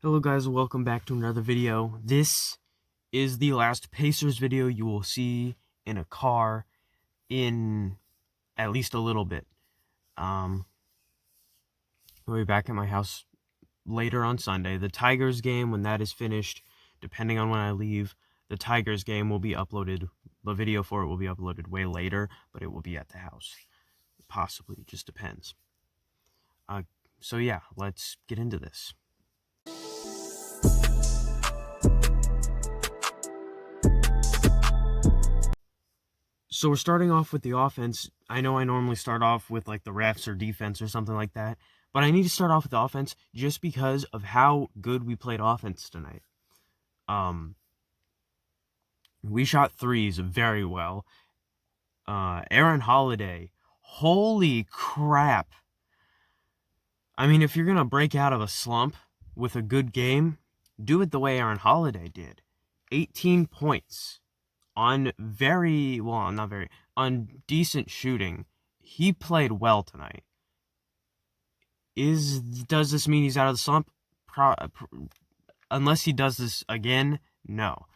Hello guys, welcome back to another video. This is the last Pacers video you will see in a car in at least a little bit. I'll be back at my house later on Sunday. The Tigers game, when that is finished, depending on when I leave, the Tigers game will be uploaded. The video for it will be uploaded way later, but it will be at the house. Possibly, it just depends. So yeah, let's get into this. So we're starting off with the offense. I know I normally start off with like the refs or defense or something like that, but I need to start off with the offense just because of how good we played offense tonight. We shot threes very well. Aaron Holiday, holy crap. I mean, if you're going to break out of a slump with a good game, do it the way Aaron Holiday did. 18 points. On decent shooting. He played well tonight. Does this mean he's out of the slump? Unless he does this again, no.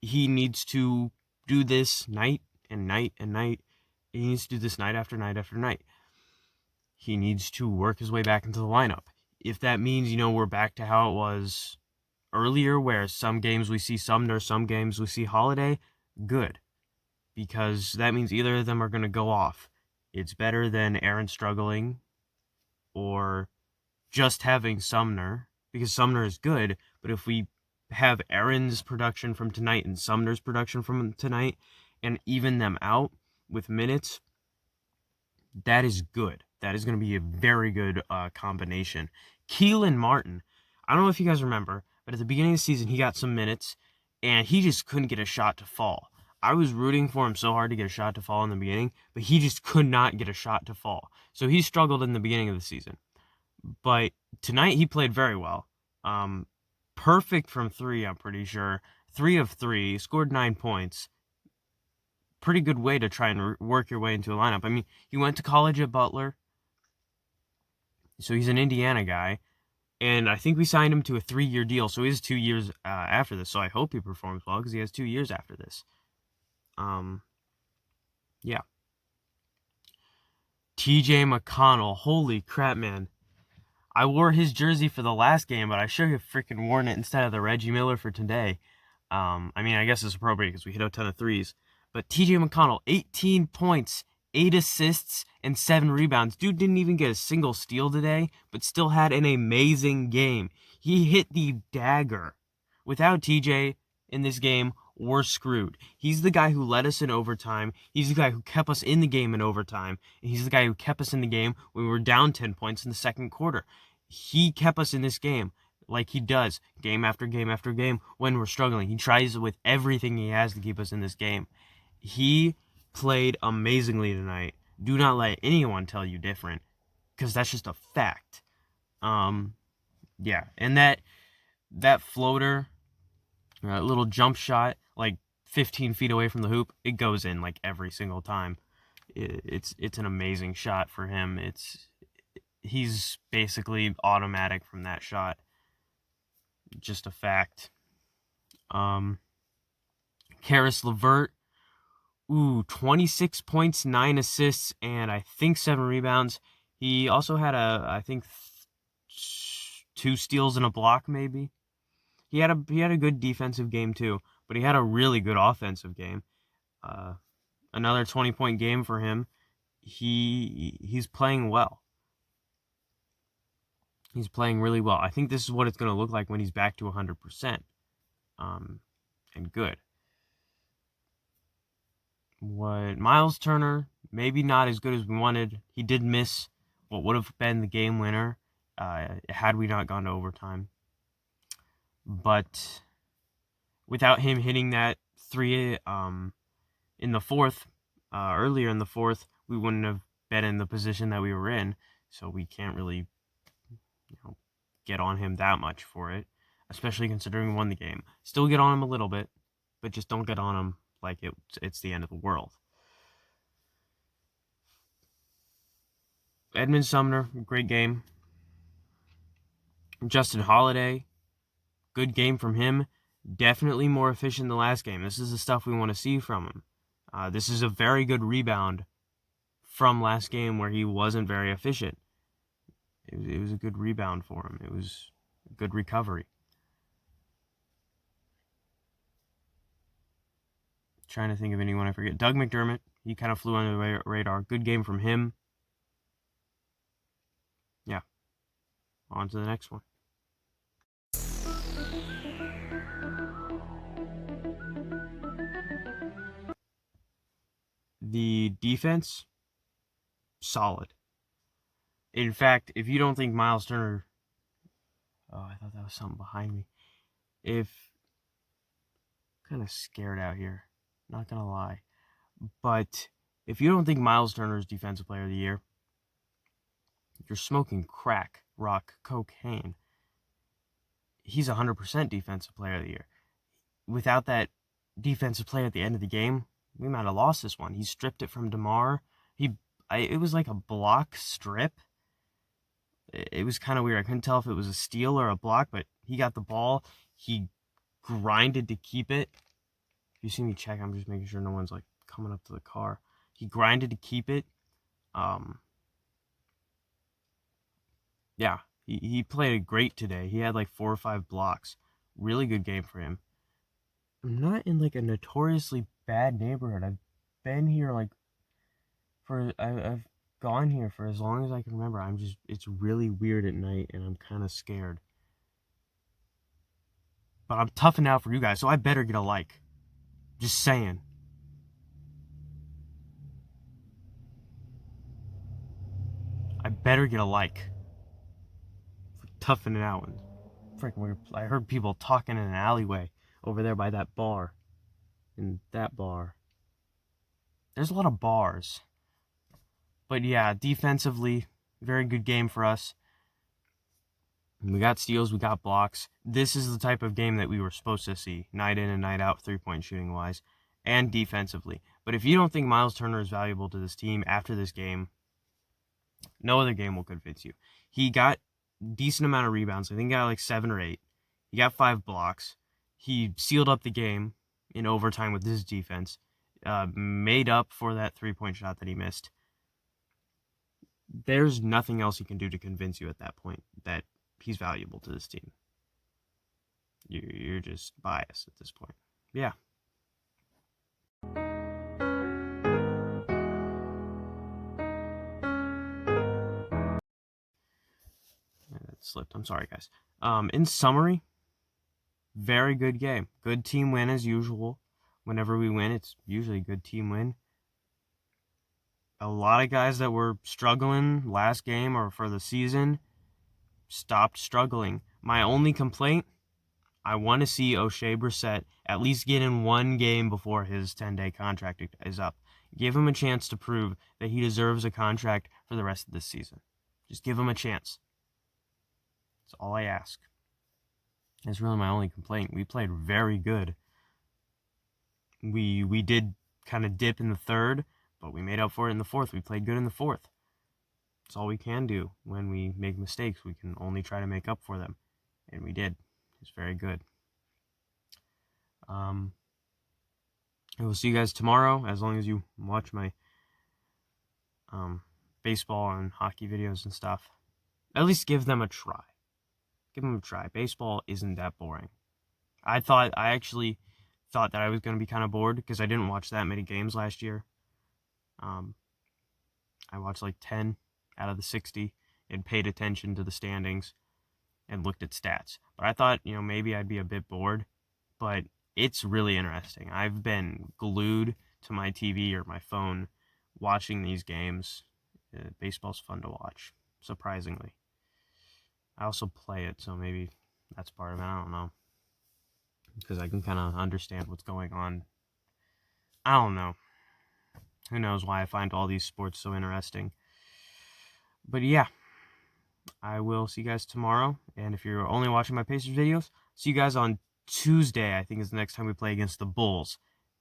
He needs to do this night and night and night. He needs to do this night after night after night. He needs to work his way back into the lineup. If that means, we're back to how it was earlier, where some games we see Sumner, some games we see Holiday, good. Because that means either of them are going to go off. It's better than Aaron struggling or just having Sumner, because Sumner is good, but if we have Aaron's production from tonight and Sumner's production from tonight and even them out with minutes, that is good. That is going to be a very good combination. Keelan Martin, I don't know if you guys remember, but at the beginning of the season, he got some minutes, and he just couldn't get a shot to fall. I was rooting for him so hard to get a shot to fall in the beginning, but he just could not get a shot to fall. So he struggled in the beginning of the season. But tonight he played very well. Perfect from three, I'm pretty sure. 3 of 3, scored 9 points. Pretty good way to try and work your way into a lineup. I mean, he went to college at Butler, so he's an Indiana guy. And I think we signed him to a 3-year deal, so he has 2 years after this. So I hope he performs well, because he has 2 years after this. Yeah. T.J McConnell, holy crap, man. I wore his jersey for the last game, but I should have freaking worn it instead of the Reggie Miller for today. I mean, I guess it's appropriate because we hit a ton of threes. But T.J McConnell, 18 points, 8 assists, and 7 rebounds. Dude didn't even get a single steal today, but still had an amazing game. He hit the dagger. Without TJ in this game, we're screwed. He's the guy who led us in overtime. He's the guy who kept us in the game in overtime. And he's the guy who kept us in the game when we were down 10 points in the second quarter. He kept us in this game like he does game after game after game when we're struggling. He tries with everything he has to keep us in this game. He played amazingly tonight. Do not let anyone tell you different, because that's just a fact. Yeah, and that floater, little jump shot, like 15 feet away from the hoop, it goes in like every single time. It's an amazing shot for him. He's basically automatic from that shot. Just a fact. Karis LeVert, 26 points, 9 assists, and I think 7 rebounds. He also had I think 2 steals and a block, maybe. He had a good defensive game too, but he had a really good offensive game. Another 20-point game for him. He's playing well. He's playing really well. I think this is what it's going to look like when he's back to 100%. And good. Miles Turner, maybe not as good as we wanted. He did miss what would have been the game winner had we not gone to overtime. But without him hitting that 3 in the fourth, earlier in the fourth, we wouldn't have been in the position that we were in. So we can't really get on him that much for it, especially considering we won the game. Still get on him a little bit, but just don't get on him like it's the end of the world. Edmund Sumner, great game. Justin Holiday, Good game from him. Definitely more efficient than last game. This is the stuff we want to see from him. This is a very good rebound from last game where he wasn't very efficient. It was a good rebound for him. It was a good recovery. Trying to think of anyone I forget. Doug McDermott. He kind of flew under the radar. Good game from him. Yeah. On to the next one. The defense, solid. In fact, if you don't think Miles Turner... Oh, I thought that was something behind me. I'm kind of scared out here. Not going to lie. But if you don't think Miles Turner is Defensive Player of the Year, you're smoking crack, rock, cocaine. He's 100% Defensive Player of the Year. Without that defensive play at the end of the game, we might have lost this one. He stripped it from DeMar. It was like a block strip. It was kind of weird. I couldn't tell if it was a steal or a block, but he got the ball. He grinded to keep it. If you see me check, I'm just making sure no one's like coming up to the car. He grinded to keep it. Yeah, he played great today. He had like 4 or 5 blocks. Really good game for him. I'm not in like a notoriously bad neighborhood. I've been here like I've gone here for as long as I can remember. It's really weird at night and I'm kind of scared. But I'm toughing out for you guys, so I better get a like. Just saying. I better get a like. For toughing it out. And freaking weird. I heard people talking in an alleyway over there by that bar. In that bar. There's a lot of bars. But yeah, defensively, very good game for us. We got steals, we got blocks. This is the type of game that we were supposed to see, night in and night out, 3-point shooting wise, and defensively. But if you don't think Miles Turner is valuable to this team after this game, no other game will convince you. He got decent amount of rebounds. I think he got like 7 or 8. He got 5 blocks. He sealed up the game in overtime with his defense. Made up for that 3-point shot that he missed. There's nothing else he can do to convince you at that point that he's valuable to this team. You're just biased at this point. Yeah. That slipped. I'm sorry, guys. In summary, very good game. Good team win as usual. Whenever we win, it's usually a good team win. A lot of guys that were struggling last game or for the season stopped struggling. My only complaint, I want to see O'Shea Brissett at least get in one game before his 10-day contract is up. Give him a chance to prove that he deserves a contract for the rest of this season. Just give him a chance. That's all I ask. That's really my only complaint. We played very good. We did kind of dip in the third, but we made up for it in the fourth. We played good in the fourth. That's all we can do. When we make mistakes, we can only try to make up for them. And we did. It's very good. I will see you guys tomorrow, as long as you watch my baseball and hockey videos and stuff. At least give them a try. Give them a try. Baseball isn't that boring. I actually thought that I was going to be kind of bored because I didn't watch that many games last year. I watched like 10 out of the 60 and paid attention to the standings and looked at stats. But I thought, maybe I'd be a bit bored, but it's really interesting. I've been glued to my TV or my phone watching these games. Baseball's fun to watch, surprisingly. I also play it, so maybe that's part of it. I don't know. Because I can kind of understand what's going on. I don't know. Who knows why I find all these sports so interesting. But yeah, I will see you guys tomorrow. And if you're only watching my Pacers videos, see you guys on Tuesday, I think is the next time we play against the Bulls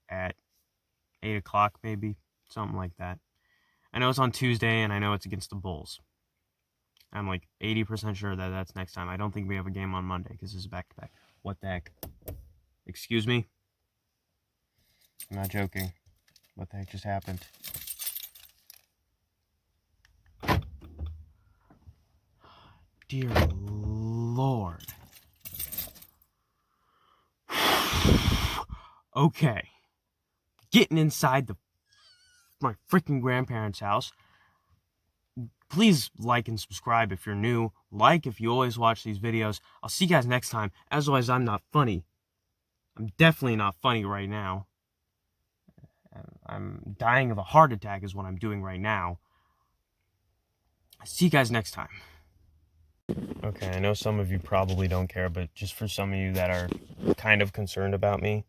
at 8 o'clock maybe, something like that. I know it's on Tuesday, and I know it's against the Bulls. I'm like 80% sure that that's next time. I don't think we have a game on Monday because this is back-to-back. What the heck? Excuse me? I'm not joking. What the heck just happened? Dear Lord. Okay. Getting inside my freaking grandparents' house. Please like and subscribe if you're new. Like if you always watch these videos. I'll see you guys next time. As always, I'm not funny. I'm definitely not funny right now. I'm dying of a heart attack is what I'm doing right now. See you guys next time. Okay, I know some of you probably don't care, but just for some of you that are kind of concerned about me,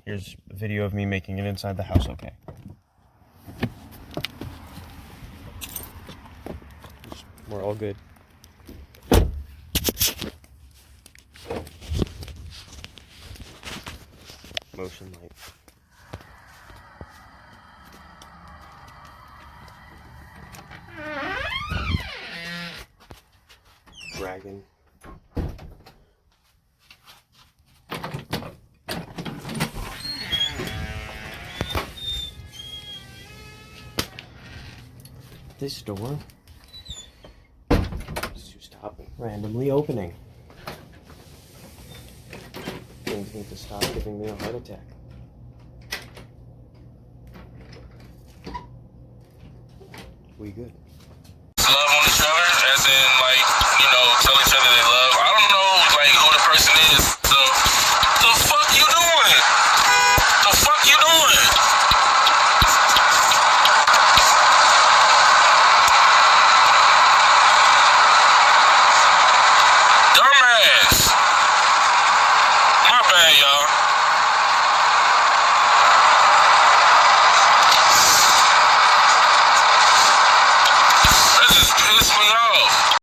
here's a video of me making it inside the house, okay? We're all good. Motion light. Dragon. This door is to stop randomly opening. Things need to stop giving me a heart attack. We good. Love on each other, as in, like, you know, tell each other they love. I don't know, like, who the person is. So, the fuck you doing? The fuck you doing? Dumbass. My bad, y'all. That just pissed me off.